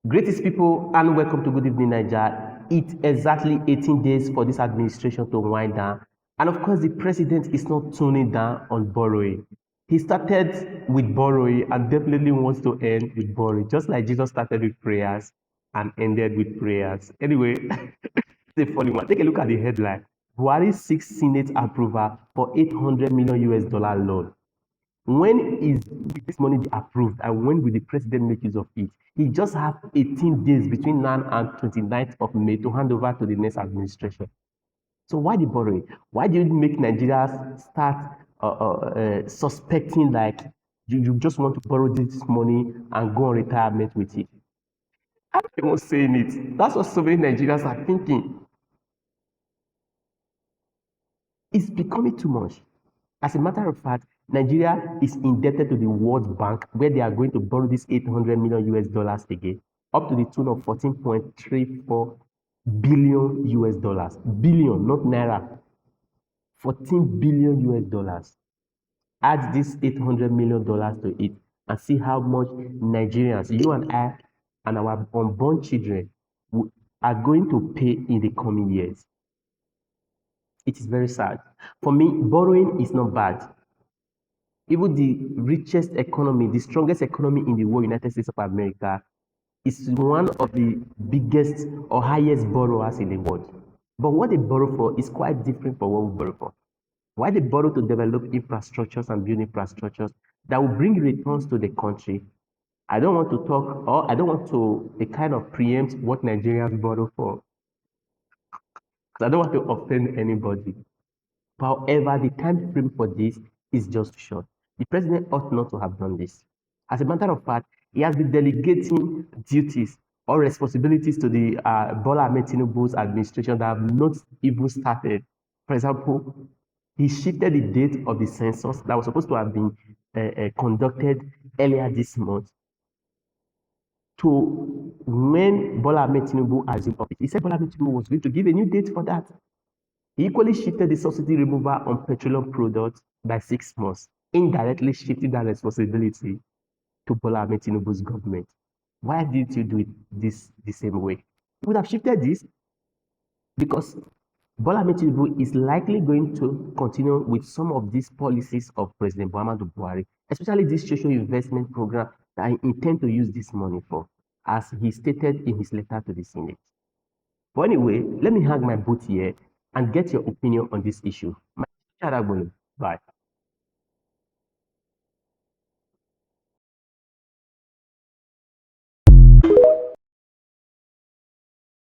Greatest people, and welcome to Good Evening Nigeria. It's exactly 18 days for this administration to wind down. And of course, the president is not tuning down on borrowing. He started with borrowing and definitely wants to end with borrowing, just like Jesus started with prayers and ended with prayers. Anyway, it's a funny one. Take a look at the headline. Buhari seeks Senate approval for 800 million US dollar loan. When is this money be approved and when will the president make use of it? He just have 18 days between now and 29th of May to hand over to the next administration. So why the borrowing? Why do you make Nigerians start suspecting like you just want to borrow this money and go on retirement with it? I'm not even saying it. That's what so many Nigerians are thinking. It's becoming too much. As a matter of fact, Nigeria is indebted to the World Bank, where they are going to borrow this 800 million US dollars again, up to the tune of 14.34 billion US dollars. Billion, not naira. 14 billion US dollars. Add this 800 million dollars to it and see how much Nigerians, you and I, and our unborn children are going to pay in the coming years. It is very sad. For me, borrowing is not bad. Even the richest economy, the strongest economy in the world, United States of America, is one of the biggest or highest borrowers in the world. But what they borrow for is quite different from what we borrow for. Why they borrow to develop infrastructures and build infrastructures that will bring returns to the country. I don't want to talk, or I don't want to kind of preempt what Nigerians borrow for, because I don't want to offend anybody. However, the time frame for this is just short. The president ought not to have done this. As a matter of fact, he has been delegating duties or responsibilities to the Bola Ahmed Tinubu's administration that have not even started. For example, he shifted the date of the census that was supposed to have been conducted earlier this month to when Bola Ahmed Tinubu assumed office. He said Bola Ahmed Tinubu was going to give a new date for that. He equally shifted the subsidy removal on petroleum products by 6 months, indirectly shifting that responsibility to Bola Ahmed Tinubu's government. Why didn't you do it the same way? You would have shifted this because Bola Ahmed Tinubu is likely going to continue with some of these policies of President Muhammadu Buhari, especially this social investment program that I intend to use this money for, as he stated in his letter to the Senate. But anyway, let me hang my boot here and get your opinion on this issue. Bye.